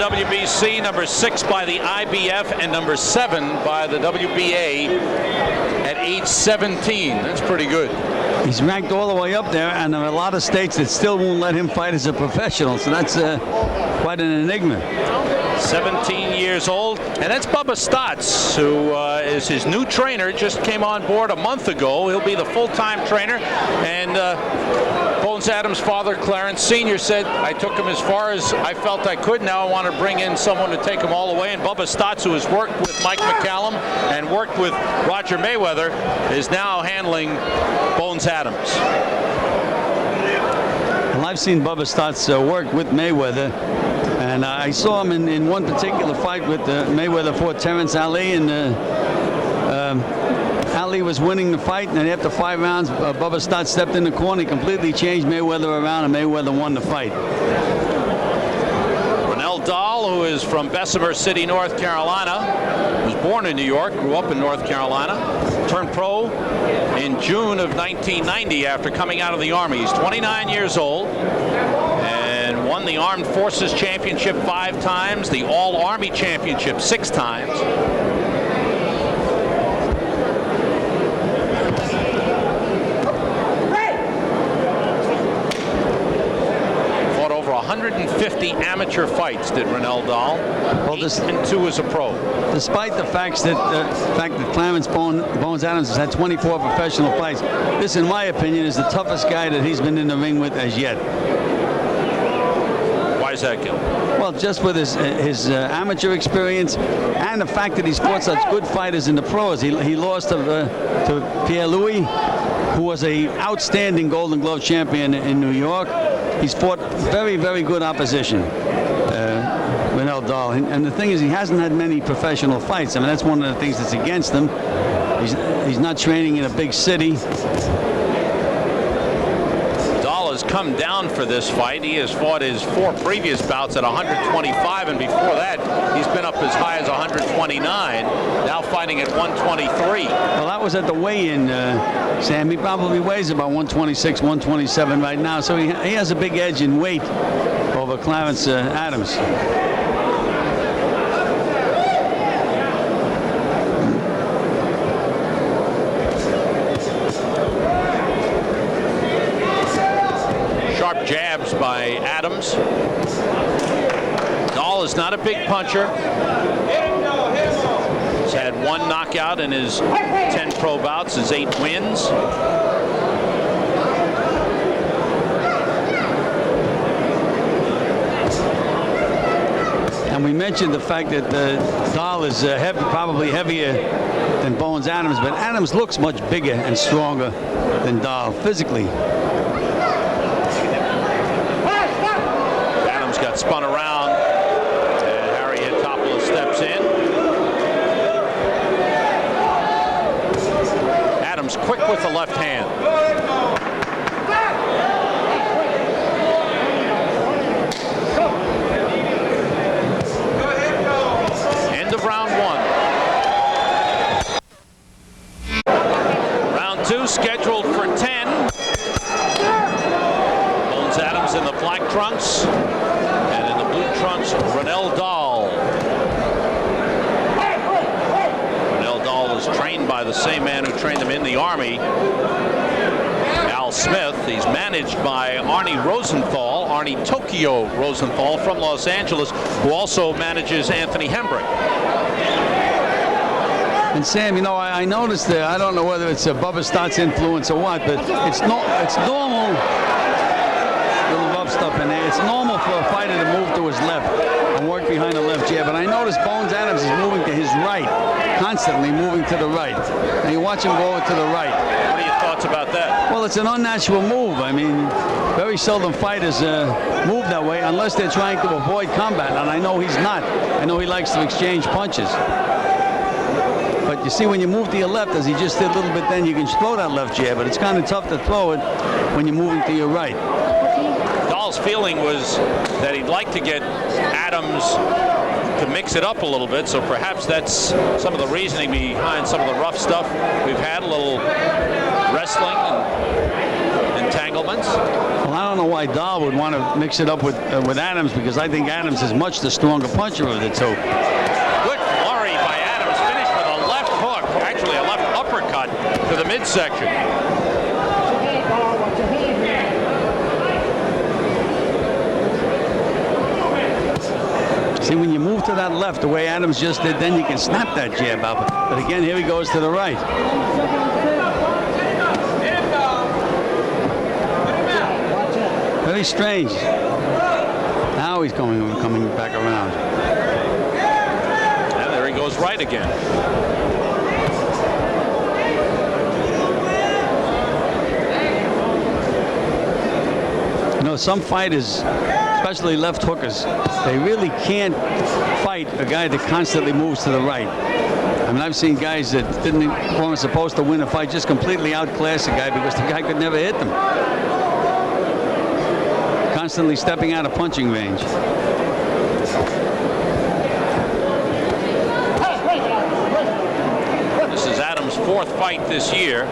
WBC, number 6 by the IBF, and number 7 by the WBA at age 17. That's pretty good. He's ranked all the way up there, and there are a lot of states that still won't let him fight as a professional, so that's quite an enigma. 17 years old, and that's Bubba Stotts, who is his new trainer, just came on board a month ago. He'll be the full-time trainer, and Bones Adams' father, Clarence Sr., said, I took him as far as I felt I could. Now I want to bring in someone to take him all the way, and Bubba Stotts, who has worked with Mike McCallum and worked with Roger Mayweather, is now handling Bones Adams. Well, I've seen Bubba Stotts work with Mayweather, and I saw him in one particular fight with Mayweather fought Terrence Ali, and Ali was winning the fight, and then after 5 rounds, Bubba Stotts stepped in the corner, completely changed Mayweather around, and Mayweather won the fight. Runnell Dahl, who is from Bessemer City, North Carolina, was born in New York, grew up in North Carolina, turned pro in June of 1990 after coming out of the Army. He's 29 years old and won the Armed Forces Championship 5 times, the All-Army Championship 6 times. Fought over 150 amateur fights, did Runnell Dahl. Well, 8 and 2 as a pro. Despite the fact that Clarence Bones Adams has had 24 professional fights, this, in my opinion, is the toughest guy that he's been in the ring with as yet. Why is that, Gil? Well, just with his amateur experience and the fact that he's fought such good fighters in the pros. He lost to Pierre-Louis, who was an outstanding Golden Glove champion in New York. He's fought very, very good opposition, Runnell Dahl. And the thing is, he hasn't had many professional fights. I mean, that's one of the things that's against him. He's not training in a big city. Dahl has come down for this fight. He has fought his 4 previous bouts at 125, and before that, he's been up as high as 129. Now fighting at 123. Well, that was at the weigh-in, Sam. He probably weighs about 126, 127 right now, so he has a big edge in weight over Clarence Adams. Sharp jabs by Adams. Dahl is not a big puncher. He's had 1 knockout in his 10 pro bouts, his 8 wins. And we mentioned the fact that Dahl is probably heavier than Bones Adams, but Adams looks much bigger and stronger than Dahl physically. Adams got spun around, and Harry Hatopoulos steps in. Adams quick with the left hand. End of round 1. Round 2 scheduled for 10. Bones Adams in the black trunks, and in the blue trunks, Runnell Dahl. Runnell Dahl was trained by the same man who trained him in the Army, Al Smith. He's managed by Arnie Rosenthal, Arnie Tokyo Rosenthal from Los Angeles, who also manages Anthony Hembrick. And Sam, you know, I noticed that, I don't know whether it's a Bubba Stotts influence or what, but it's normal. Little rough stuff in there. It's normal for a fighter to move to his left and work behind the left jab. But I noticed Bones Adams is moving to his right, constantly moving to the right. And you watch him go to the right. What are your thoughts about that? Well, it's an unnatural move. I mean, very seldom fighters move that way unless they're trying to avoid combat. And I know he's not. I know he likes to exchange punches. But you see, when you move to your left, as he just did a little bit then, you can throw that left jab, but it's kind of tough to throw it when you're moving to your right. Dahl's feeling was that he'd like to get Adams to mix it up a little bit, so perhaps that's some of the reasoning behind some of the rough stuff we've had, a little wrestling and entanglements. Well, I don't know why Dahl would want to mix it up with Adams, because I think Adams is much the stronger puncher of the two. Good flurry by Adams, finished with a left hook, actually a left uppercut to the midsection. See, when you move to that left the way Adams just did, then you can snap that jab out. But again, here he goes to the right. Very strange. Now he's coming back around. And there he goes right again. You know, some fighters, especially left hookers, they really can't fight a guy that constantly moves to the right. I mean, I've seen guys that weren't supposed to win a fight just completely outclass a guy because the guy could never hit them. Constantly stepping out of punching range. This is Adams' fourth fight this year.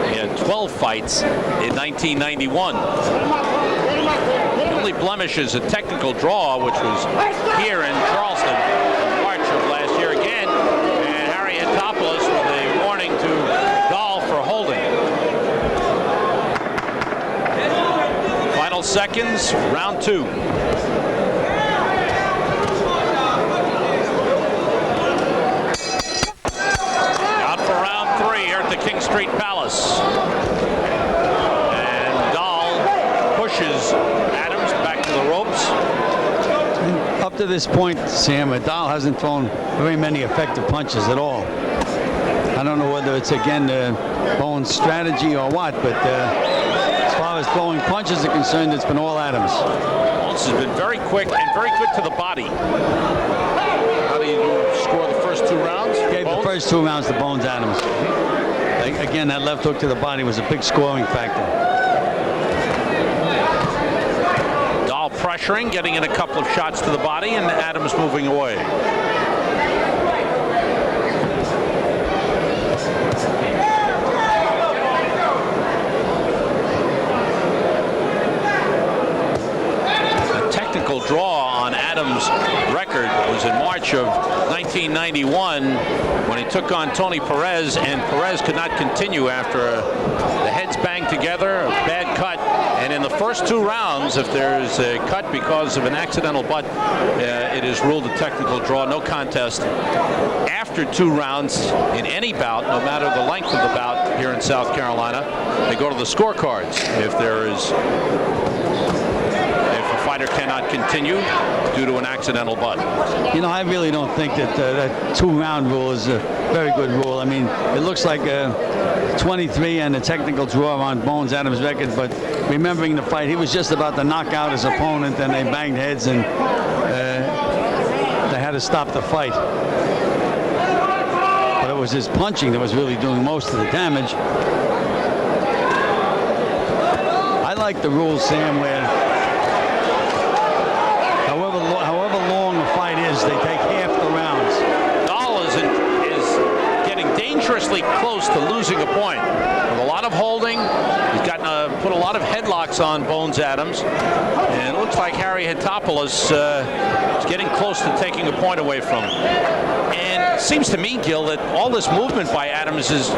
He had 12 fights in 1991. The only blemish is a technical draw, which was here in Charleston in March of last year again. And Harry Antopoulos with a warning to Dahl for holding. Final seconds, round two. Out for round three here at the King Street Palace. And Dahl pushes Adams back to the ropes. Up to this point, Sam, Dahl hasn't thrown very many effective punches at all. I don't know whether it's, again, Bones' strategy or what, but as far as throwing punches are concerned, it's been all Adams. Bones has been very quick and very good to the body. How do you score the first two rounds? Gave the first two rounds to Bones Adams. Again, that left hook to the body was a big scoring factor. Dahl pressuring, getting in a couple of shots to the body, and Adams moving away. Draw on Adams' record was in March of 1991 when he took on Tony Perez, and Perez could not continue after the heads banged together, a bad cut, and in the first two rounds, if there's a cut because of an accidental butt, it is ruled a technical draw, no contest. After two rounds in any bout, no matter the length of the bout here in South Carolina, they go to the scorecards. If a fighter cannot continue due to an accidental butt. You know, I really don't think that that two-round rule is a very good rule. I mean, it looks like 23 and a technical draw on Bones Adams' record, but remembering the fight, he was just about to knock out his opponent, and they banged heads, and they had to stop the fight. But it was his punching that was really doing most of the damage. I like the rule, Sam, where however long the fight is, they take half the rounds. Dahl is getting dangerously close to losing a point. With a lot of holding, he's gotten put a lot of headlocks on Bones Adams, and it looks like Harry Antopoulos is getting close to taking a point away from him. And it seems to me, Gil, that all this movement by Adams is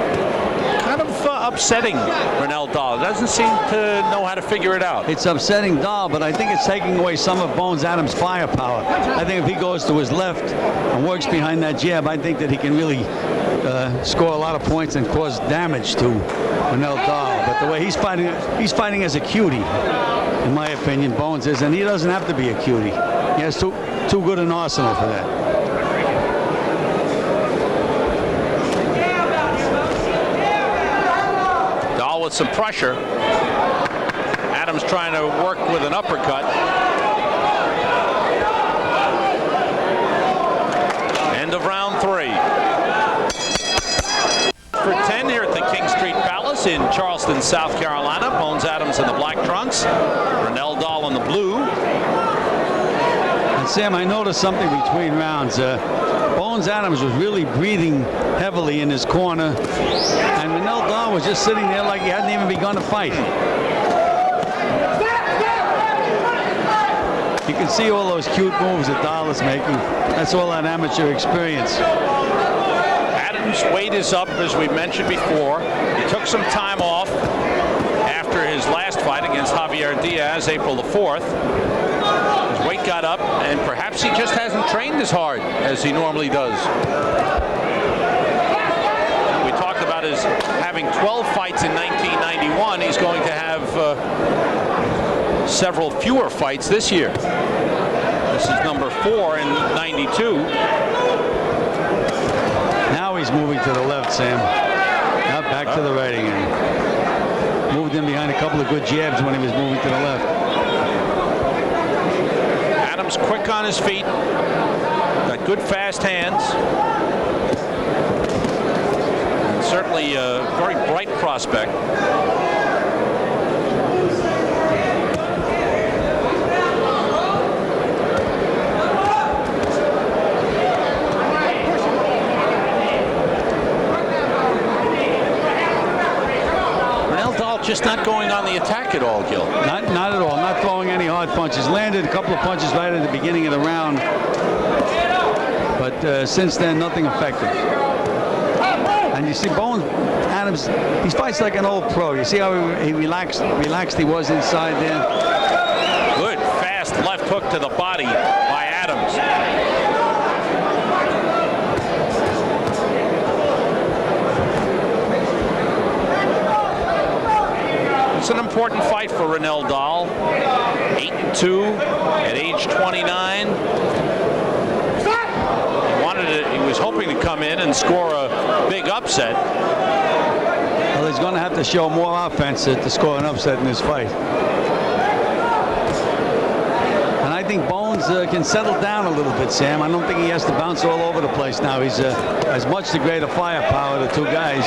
kind of upsetting Runnell Dahl. Doesn't seem to know how to figure it out. It's upsetting Dahl, but I think it's taking away some of Bones Adams' firepower. I think if he goes to his left and works behind that jab, I think that he can really score a lot of points and cause damage to Runnell Dahl. But the way he's fighting as a cutie, in my opinion, Bones is, and he doesn't have to be a cutie. He has too good an arsenal for that. With some pressure. Adams trying to work with an uppercut. End of round three. For 10 here at the King Street Palace in Charleston, South Carolina. Bones Adams in the black trunks. Runnell Dahl in the blue. And Sam, I noticed something between rounds. Bones Adams was really breathing heavily in his corner, and Runnell Dahl was just sitting there like he hadn't even begun to fight. You can see all those cute moves that Dahl is making. That's all that amateur experience. Adams' weight is up, as we mentioned before. He took some time off after his last fight against Javier Diaz, April the 4th. His weight got up, and perhaps he just hasn't trained as hard as he normally does. We talked about his having 12 fights in 1991. He's going to have several fewer fights this year. This is number 4 in 92. Now he's moving to the left, Sam. Now back to the right again. Moved in behind a couple of good jabs when he was moving to the left. Adams quick on his feet. Got good fast hands. And certainly a very bright prospect. Just not going on the attack at all, Gil. Not at all. Not throwing any hard punches. Landed a couple of punches right at the beginning of the round, but since then nothing effective. And you see Bones Adams, he fights like an old pro. You see how he relaxed he was inside there. Good fast left hook to the body by Adams. It's an important fight for Runnell Dahl. 8-2 at age 29. He was hoping to come in and score a big upset. Well, he's going to have to show more offense to score an upset in this fight. And I think Bones can settle down a little bit, Sam. I don't think he has to bounce all over the place now. He's has much the greater firepower, the two guys.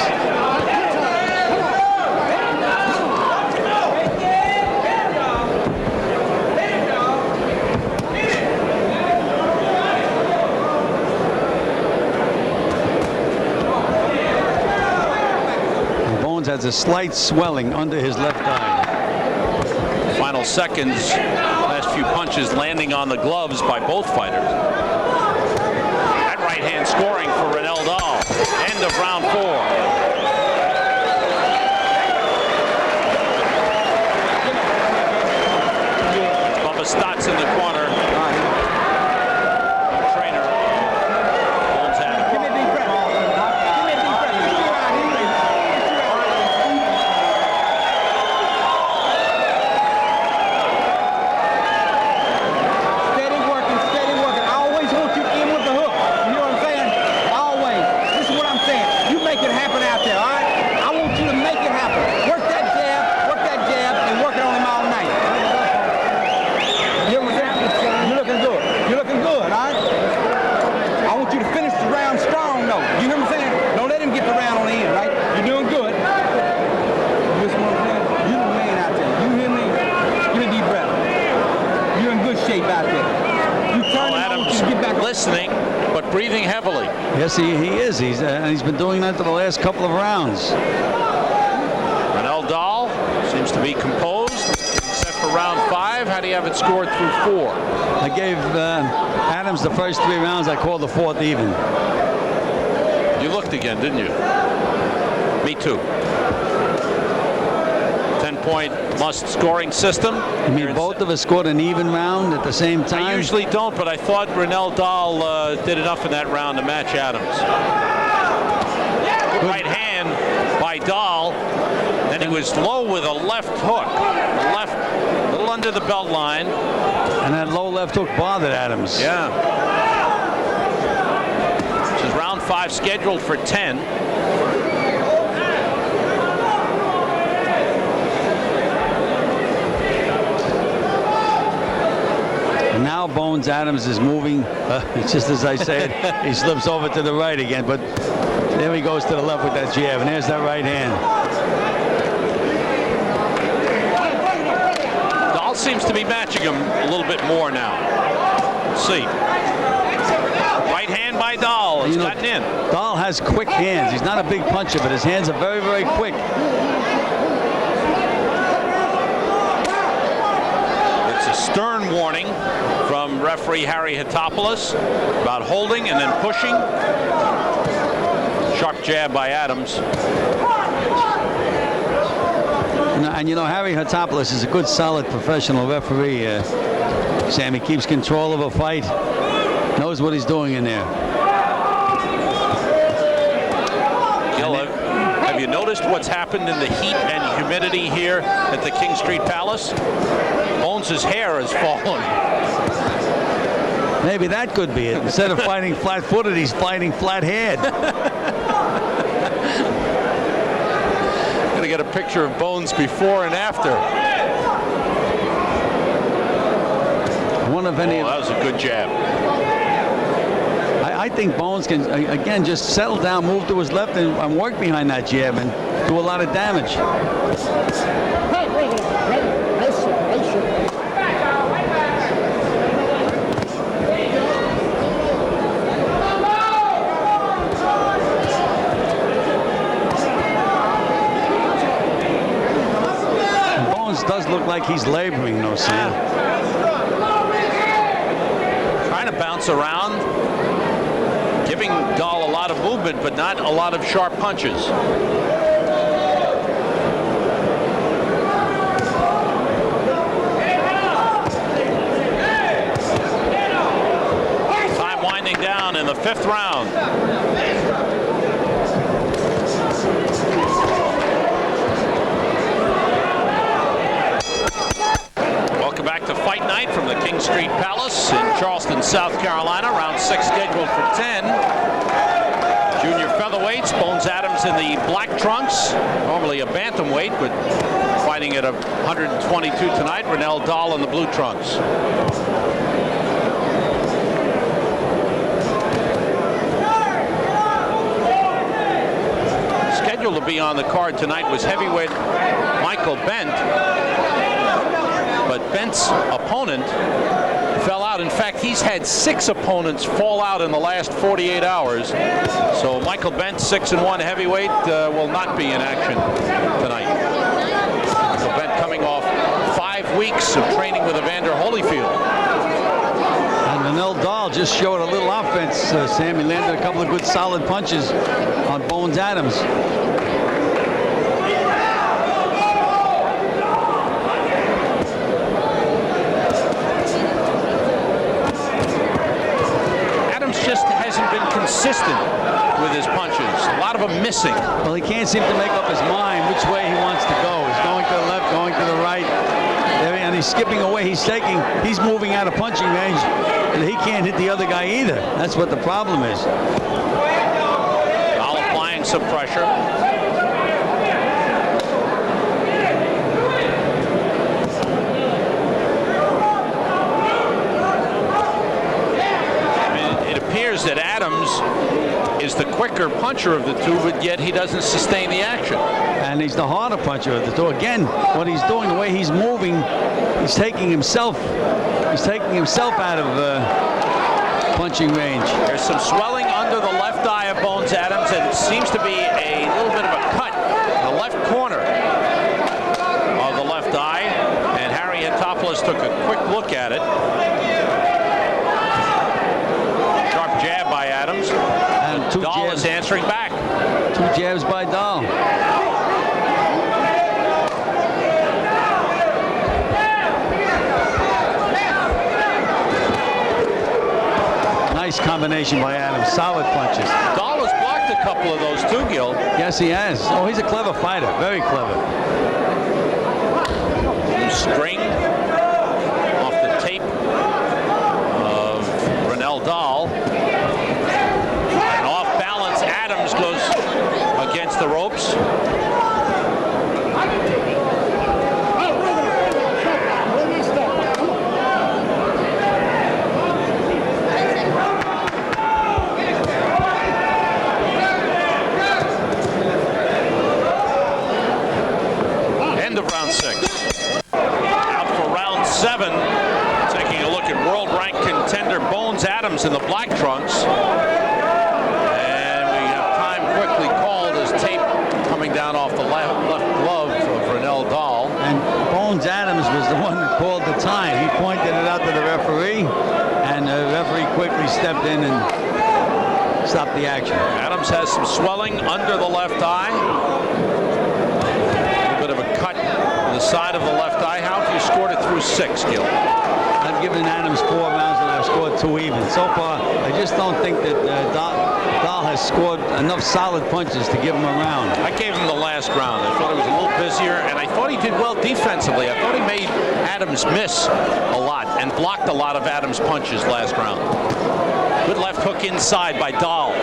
Has a slight swelling under his left eye. Final seconds, last few punches landing on the gloves by both fighters. That right hand scoring for Runnell Dahl. End of round 4. Bubba Stotts in the corner. Trainer. Bones Adams. Listening, but breathing heavily. Yes, he is. He's been doing that for the last couple of rounds. Runnell Dahl seems to be composed. Set for round 5. How do you have it scored through 4? I gave Adams the first 3 rounds. I called the 4th even. You looked again, didn't you? Me too. 10-point must scoring system. You mean both of us scored an even round at the same time? I usually don't, but I thought Runnell Dahl did enough in that round to match Adams. Good right hand by Dahl. Then he was low with a left hook. Left, a little under the belt line. And that low left hook bothered Adams. Yeah. This is round 5 scheduled for 10. Now Bones Adams is moving, just as I said, he slips over to the right again, but there he goes to the left with that jab, and there's that right hand. Dahl seems to be matching him a little bit more now. Let's see. Right hand by Dahl has gotten in. Dahl has quick hands. He's not a big puncher, but his hands are very, very quick. It's a stern warning from referee Harry Hatopoulos about holding and then pushing. Sharp jab by Adams. And you know, Harry Hatopoulos is a good, solid professional referee. Sam, he keeps control of a fight, knows what he's doing in there. Gil, have you noticed what's happened in the heat and humidity here at the King Street Palace? Bones' hair has fallen. Maybe that could be it. Instead of fighting flat-footed, he's fighting flat-haired. Gonna get a picture of Bones before and after. That was a good jab. I think Bones can, again, just settle down, move to his left, and work behind that jab and do a lot of damage. Bones does look like he's laboring, though, Sam. Trying to bounce around, giving Dahl a lot of movement, but not a lot of sharp punches. Time winding down in the 5th round. Welcome back to Fight Night from the King Street Palace in Charleston, South Carolina. Round 6 scheduled for 10. Junior featherweights, Bones Adams in the black trunks, normally a bantamweight, but fighting at 122 tonight. Runnell Dahl in the blue trunks. Scheduled to be on the card tonight was heavyweight Michael Bent. But Bent's opponent fell out. In fact, he's had 6 opponents fall out in the last 48 hours. So Michael Bent, 6-1 heavyweight, will not be in action tonight. Michael Bent coming off 5 weeks of training with Evander Holyfield. And Runnell Dahl just showed a little offense, Sam. He landed a couple of good, solid punches on Bones Adams. Just hasn't been consistent with his punches. A lot of them missing. Well, he can't seem to make up his mind which way he wants to go. He's going to the left, going to the right, and he's skipping away. He's moving out of punching range, and he can't hit the other guy either. That's what the problem is. Dahl applying some pressure. That Adams is the quicker puncher of the two, but yet he doesn't sustain the action. And he's the harder puncher of the two. Again, what he's doing, the way he's moving, he's taking himself out of punching range. There's some swelling under the left eye of Bones Adams, and it seems to be a little bit of a cut in the left corner of the left eye. And Harry Hatopoulos took a quick look at it. Jab by Adams, and Dahl is answering back. 2 jabs by Dahl. Nice combination by Adams. Solid punches. Dahl has blocked a couple of those too, Gil. Yes, he has. Oh, he's a clever fighter. Very clever. String off the tape of Runnell Dahl. And off balance, Adams goes against the ropes. End of round 6. Out for round 7. Taking a look at world-ranked contender Bones Adams. Adams in the black trunks. And we have time quickly called as tape coming down off the left glove of Runnell Dahl. And Bones Adams was the one that called the time. He pointed it out to the referee, and the referee quickly stepped in and stopped the action. Adams has some swelling under the left eye. A little bit of a cut on the side of the left eye. How have you scored it through 6, Gil? I've given Adams 4 rounds and I've scored 2 even. So far, I just don't think that Dahl has scored enough solid punches to give him a round. I gave him the last round. I thought he was a little busier, and I thought he did well defensively. I thought he made Adams miss a lot and blocked a lot of Adams' punches last round. Good left hook inside by Dahl.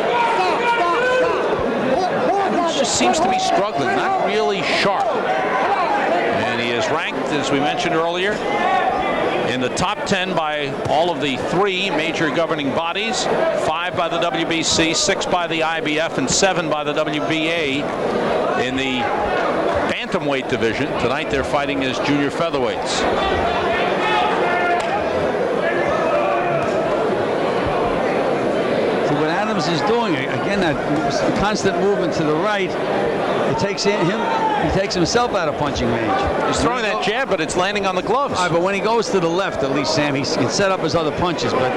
Adams just seems to be struggling, not really sharp. And he is ranked, as we mentioned earlier, in the top 10 by all of the 3 major governing bodies, 5 by the WBC, 6 by the IBF, and 7 by the WBA in the Bantamweight division. Tonight they're fighting as junior featherweights. So what Adams is doing, again, that constant movement to the right, it takes he takes himself out of punching range. He's throwing that jab, but it's landing on the gloves. All right, but when he goes to the left, at least, Sam, he can set up his other punches, but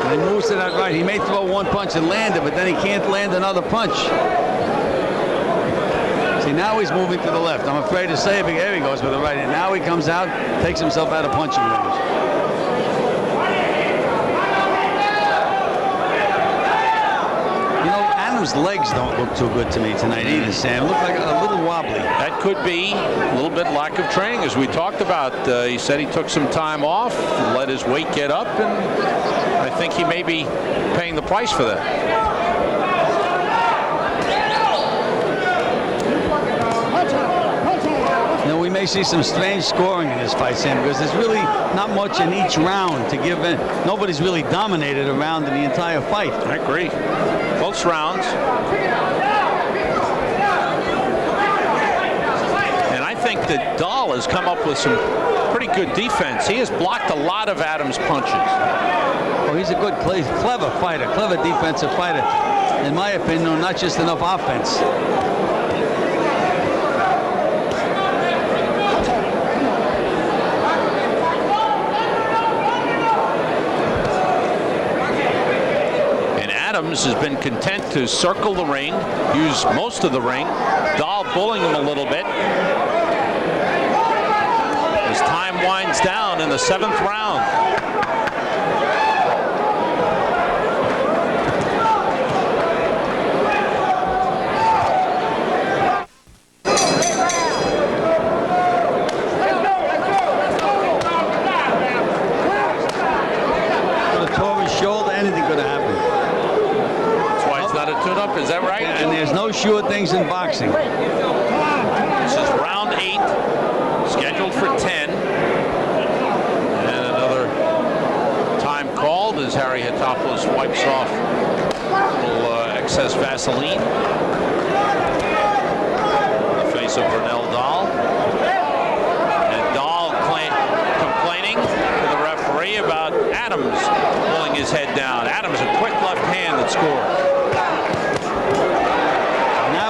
when he moves to that right, he may throw one punch and land it, but then he can't land another punch. See, now he's moving to the left. I'm afraid to say it, but there he goes with the right, and now he comes out, takes himself out of punching range. Adams' legs don't look too good to me tonight either, Sam. Look like a little wobbly. That could be a little bit lack of training, as we talked about. He said he took some time off, let his weight get up, and I think he may be paying the price for that. You know, we may see some strange scoring in this fight, Sam, because there's really not much in each round to give in. Nobody's really dominated a round in the entire fight. I agree. Close rounds. And I think that Dahl has come up with some pretty good defense. He has blocked a lot of Adams' punches. Oh, he's a good, clever fighter, clever defensive fighter. In my opinion, not just enough offense. Adams has been content to circle the ring, use most of the ring. Dahl bullying him a little bit. As time winds down in the 7th round. Could have tore his shoulder, anything could have happened. Tune-up, is that right? And there's no sure things in boxing. This is round 8, scheduled for 10. And another time called as Harry Hatopoulos wipes off a little excess Vaseline in the face of Runnell Dahl. And Dahl complaining to the referee about Adams pulling his head down. Adams, a quick left hand that scored.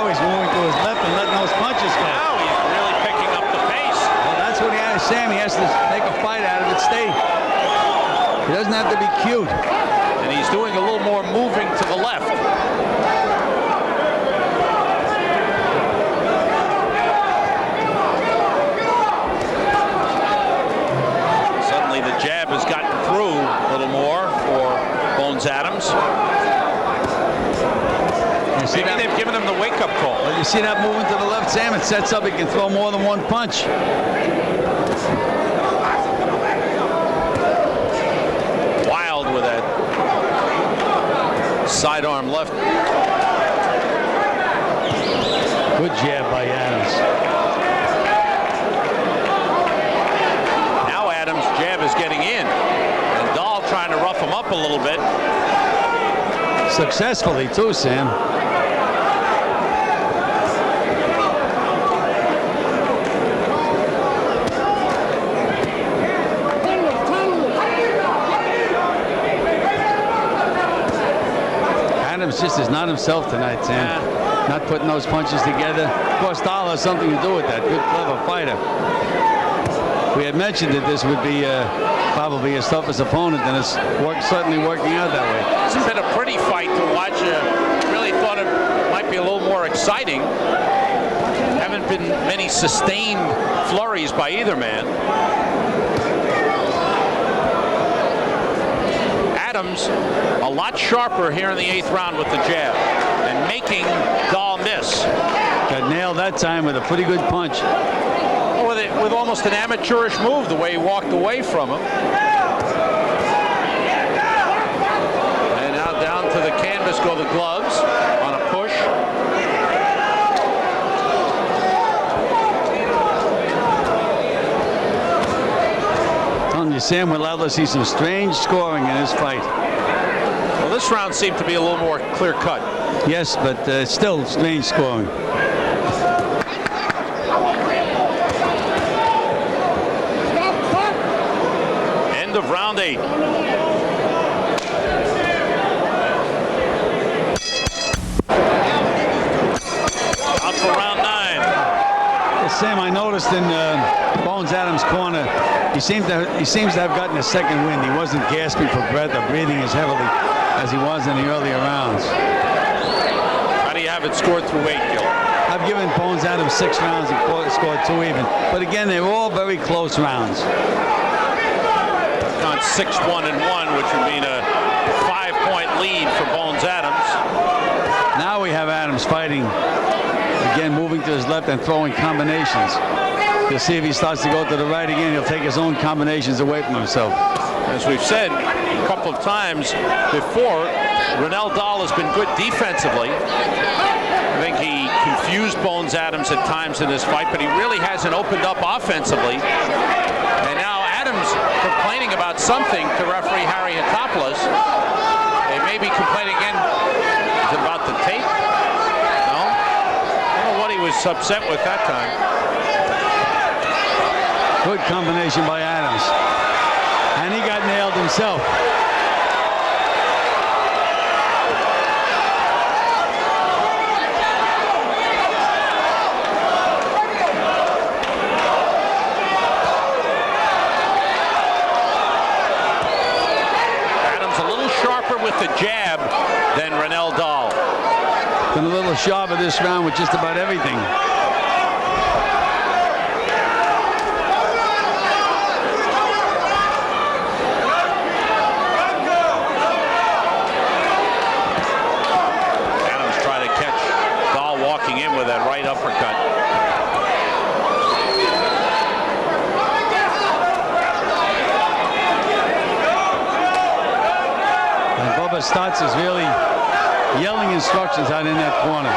Moving to his left and letting those punches go. Now he's really picking up the pace. Well, that's what he has, Sam. He has to make a fight out of it. He doesn't have to be cute. And he's doing a little more moving to the left. Suddenly the jab has gotten through a little more for Bones Adams. Maybe they've given him the wake-up call. Well, you see that moving to the left, Sam? It sets up. He can throw more than one punch. Wild with that sidearm left. Good jab by Adams. Now Adams' jab is getting in. And Dahl trying to rough him up a little bit. Successfully, too, Sam. on himself tonight, Sam. Not putting those punches together. Of course, Dahl has something to do with that. Good, clever fighter. We had mentioned that this would be probably his toughest opponent, and it's certainly working out that way. It's been a pretty fight to watch. Really thought it might be a little more exciting. Haven't been many sustained flurries by either man. Adams a lot sharper here in the 8th round with the jab and making Dahl miss. Got nailed that time with a pretty good punch. With almost an amateurish move, the way he walked away from him. And now down to the canvas go the gloves on a push. Telling you, Sam, we're allowed to see some strange scoring in this fight. Well, this round seemed to be a little more clear-cut. Yes, but still strange scoring. End of round 8. Out for round 9. Sam, I noticed in Bones Adams' corner, he seems to have gotten a second wind. He wasn't gasping for breath or breathing as heavily as he was in the earlier rounds. How do you have it scored through 8, Gil? I've given Bones Adams 6 rounds and scored 2 even. But again, they were all very close rounds. On 6-1 and 1, which would mean a 5-point lead for Bones Adams. Now we have Adams fighting again, moving to his left and throwing combinations. You'll see if he starts to go to the right again, he'll take his own combinations away from himself. As we've said a couple of times before, Runnell Dahl has been good defensively. I think he confused Bones Adams at times in this fight, but he really hasn't opened up offensively. And now Adams complaining about something to referee Harry Hatopoulos. They may be complaining again. Is it about the tape? No? I don't know what he was upset with that time. Good combination by Adams. And he got nailed himself. Adams a little sharper with the jab than Runnell Dahl. Been a little sharper this round with just about everything. In with that right uppercut. And Bubba Stotts is really yelling instructions out in that corner.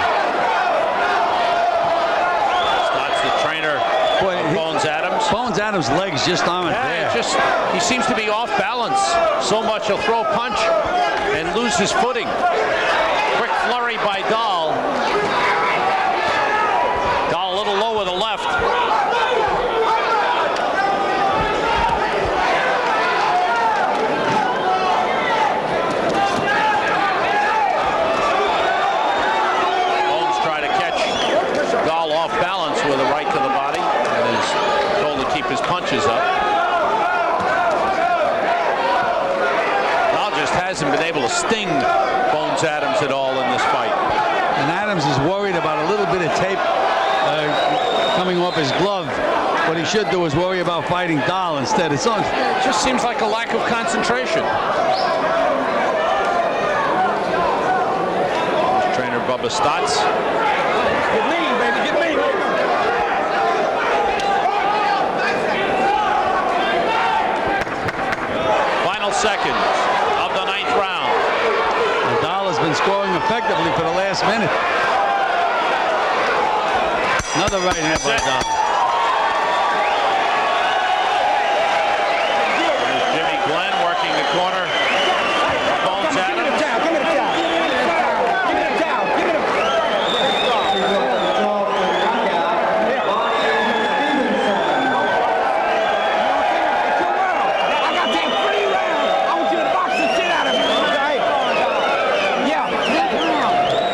Stotts, the trainer of Bones Adams. Bones Adams' legs just aren't there. He seems to be off balance so much he'll throw a punch and lose his footing. Quick flurry by Dahl. Dahl a little low with the left. Bones try to catch Dahl off balance with a right to the body and is told to keep his punches up. Dahl just hasn't been able to sting Bones Adams at all in this fight. And Adams is worried about a little bit of tape coming off his glove. What he should do is worry about fighting Dahl instead. It just seems like a lack of concentration. Trainer Bubba Stotts. Get lean, baby, get lean. Final seconds of the 9th round. And Dahl has been scoring effectively for the last minute. Another right hand by Dahl. There's Jimmy Glenn working the corner. Bones Adams. Give me the towel, give me the towel. Give me the towel, give me the I got that 3 rounds. I want you to box the shit out of me, okay? Yeah, 3 rounds.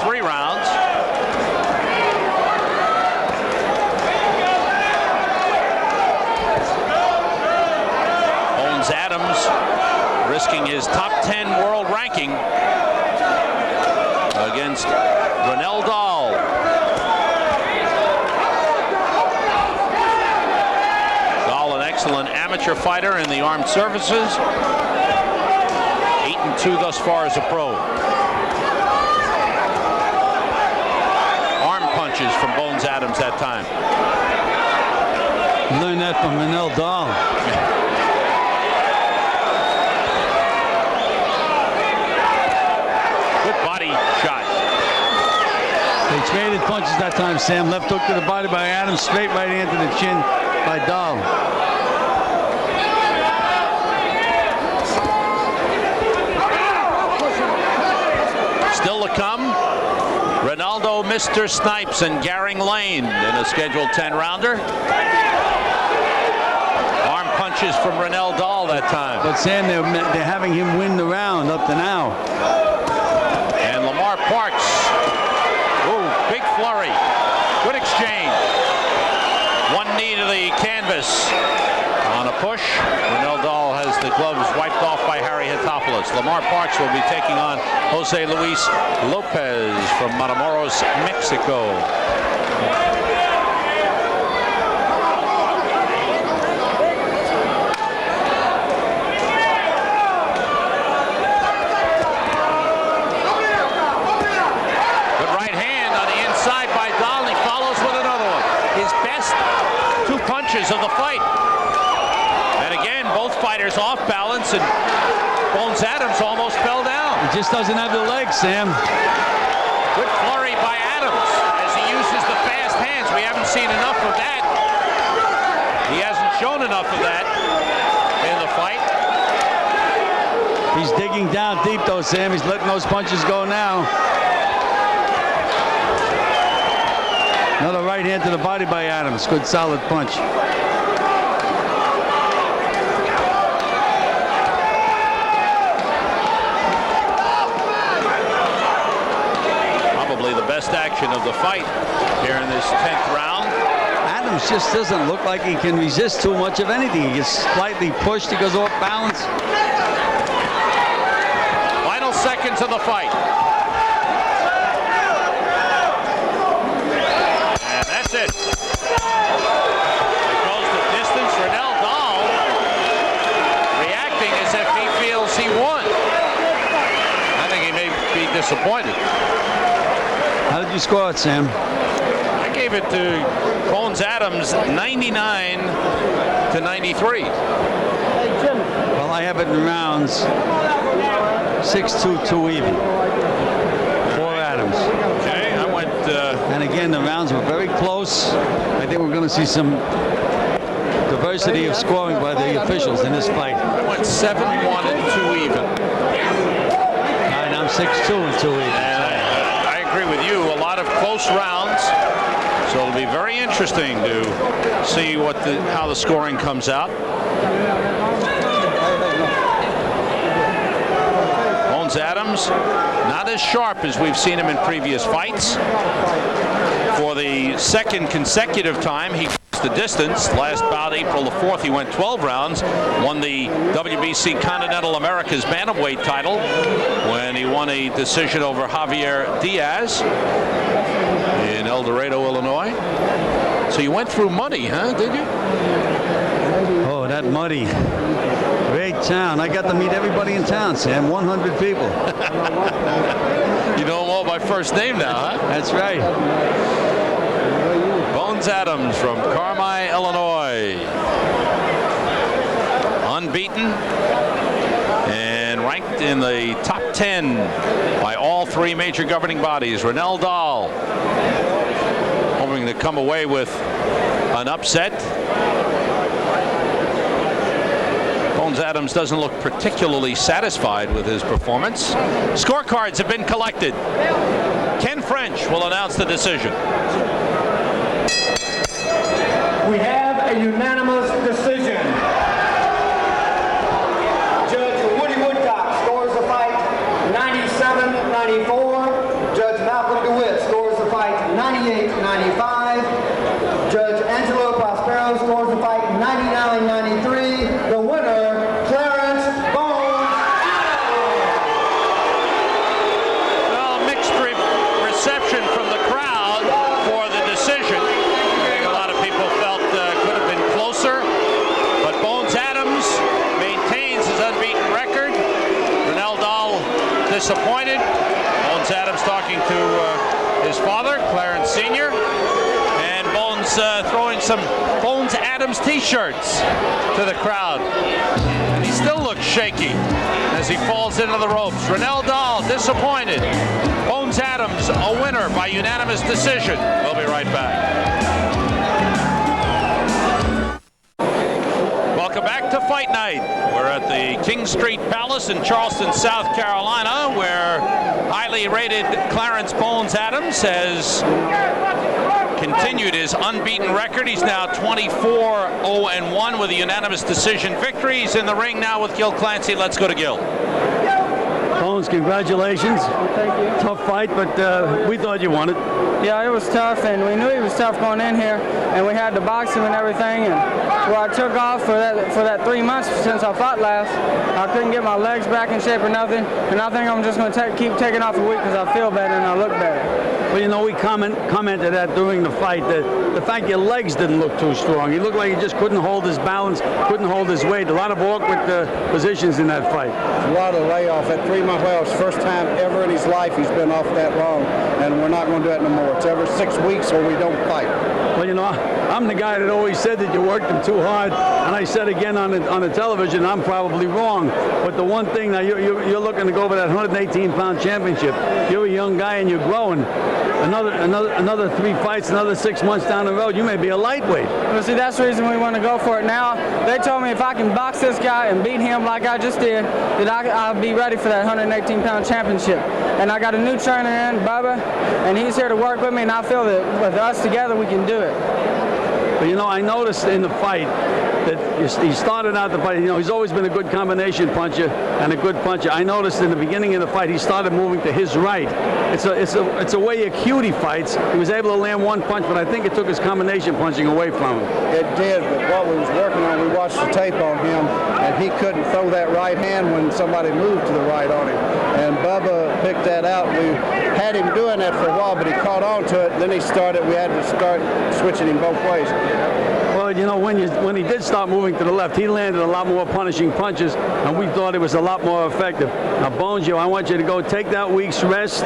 3 rounds. Bones Adams risking his top 10 world ranking against Runnell Dahl. Dahl, an excellent amateur fighter in the armed services. 8-2 thus far as a pro. Arm punches from Bones Adams that time. Learned that from Runnell Dahl. Good body shot. They traded punches that time, Sam. Left hook to the body by Adams, straight right hand to the chin by Dahl. Still to come, Ronaldo, Mr. Snipes, and Garing Lane in a scheduled 10-rounder. Arm punches from Runnell Dahl that time. But Sam, they're having him win the round up to now. And Lamar Parks. Ooh, big flurry. Good exchange. One knee to the canvas on a push. Runnell Dahl has the gloves wiped off by Harry Hatopoulos. Lamar Parks will be taking on Jose Luis Lopez from Matamoros, Mexico. Of the fight. And again, both fighters off balance, and Bones Adams almost fell down. He just doesn't have the legs, Sam. Good flurry by Adams as he uses the fast hands. We haven't seen enough of that. He hasn't shown enough of that in the fight. He's digging down deep, though, Sam. He's letting those punches go now. Another right hand to the body by Adams. Good, solid punch. Probably the best action of the fight here in this 10th round. Adams just doesn't look like he can resist too much of anything. He gets slightly pushed. He goes off balance. Final seconds of the fight. It. There goes the distance. Runnell Dahl reacting as if he feels he won. I think he may be disappointed. How did you score it, Sam? I gave it to Bones Adams 99-93. Well, I have it in rounds 6-2, 2 even. For Adams. Okay, I went. And again, the rounds were very close. I think we're going to see some diversity of scoring by the officials in this fight. I went 7-1 and 2 even. All right, I'm 6-2 and 2 even. And I agree with you. A lot of close rounds. So it'll be very interesting to see how the scoring comes out. Bones Adams, not as sharp as we've seen him in previous fights. For the second consecutive time, he goes the distance. Last bout, April the 4th, he went 12 rounds, won the WBC Continental America's Bantamweight title when he won a decision over Javier Diaz in El Dorado, Illinois. So you went through Muddy, huh? Did you? Oh, that Muddy. Great town. I got to meet everybody in town, Sam. 100 people. You know them all by first name now, huh? That's right. Bones Adams from Carmi, Illinois. Unbeaten and ranked in the top 10 by all 3 major governing bodies. Runnell Dahl hoping to come away with an upset. Bones Adams doesn't look particularly satisfied with his performance. Scorecards have been collected. Ken French will announce the decision. We have a unanimous decision. Judge Woody Woodcock scores the fight 97-94. Judge Malcolm DeWitt scores the fight 98-95. Judge Angelo Prospero scores the fight 99-93. The winner, Clarence Bones. Well, mixed reception from the crowd for the decision. I think a lot of people felt could have been closer, but Bones Adams maintains his unbeaten record. Runnell disappointed. Bones Adams talking to his father, Clarence Sr., and Bones throwing some Bones Adams t-shirts to the crowd. And he still looks shaky as he falls into the ropes. Runnell disappointed. Bones Adams a winner by unanimous decision. We'll be right back. Welcome back to Fight Night. We're at the King Street Palace in Charleston, South Carolina, where highly rated Clarence Bones Adams has continued his unbeaten record. He's now 24-0-1 with a unanimous decision victory. He's in the ring now with Gil Clancy. Let's go to Gil. Bones, congratulations. Thank you. Tough fight, but we thought you won it. Yeah, it was tough, and we knew he was tough going in here, and we had to box him and everything. And well, I took off for that 3 months since I fought last. I couldn't get my legs back in shape or nothing, and I think I'm just going to keep taking off a week because I feel better and I look better. Well, you know, we commented that during the fight, that the fact your legs didn't look too strong. He looked like he just couldn't hold his balance, couldn't hold his weight. A lot of awkward positions in that fight. A lot of layoff. That 3 month layoff is the first time ever in his life he's been off that long, and we're not going to do it no more. It's every 6 weeks or we don't fight. Well, you know, I'm the guy that always said that you worked him too hard, and I said again on the television, I'm probably wrong. But the one thing, now you're looking to go for that 118-pound championship. You're a young guy and you're growing. Another 3 fights, another 6 months down the road, you may be a lightweight. Well, see, that's the reason we want to go for it now. They told me if I can box this guy and beat him like I just did, that I'll be ready for that 118-pound championship. And I got a new trainer in, Bubba, and he's here to work with me, and I feel that with us together we can do it. But you know, I noticed in the fight that he started out the fight, you know, he's always been a good combination puncher and a good puncher. I noticed in the beginning of the fight he started moving to his right. It's a way of cute he fights. He was able to land one punch, but I think it took his combination punching away from him. It did, but what we was working on, we watched the tape on him, and he couldn't throw that right hand when somebody moved to the right on him. And Bubba picked that out. We had him doing that for a while, but he caught on to it. Then we had to start switching him both ways. Well, you know, when he did start moving to the left, he landed a lot more punishing punches, and we thought it was a lot more effective. Now, Bones, I want you to go take that week's rest.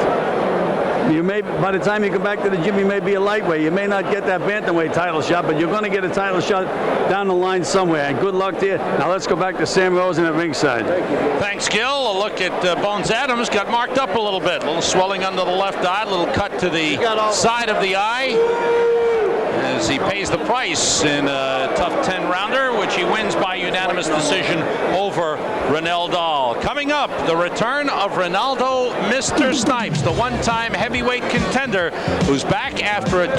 You may, by the time you come back to the gym, you may be a lightweight. You may not get that Bantamweight title shot, but you're going to get a title shot down the line somewhere. And good luck to you. Now let's go back to Sam Rosen at ringside. Thanks, Gil. A look at Bones Adams. Got marked up a little bit. A little swelling under the left eye, a little cut to the side of the eye, as he pays the price in a tough 10-rounder, which he wins by unanimous decision over Runnell. Coming up, the return of Ronaldo Mr. Snipes, the one-time heavyweight contender who's back after a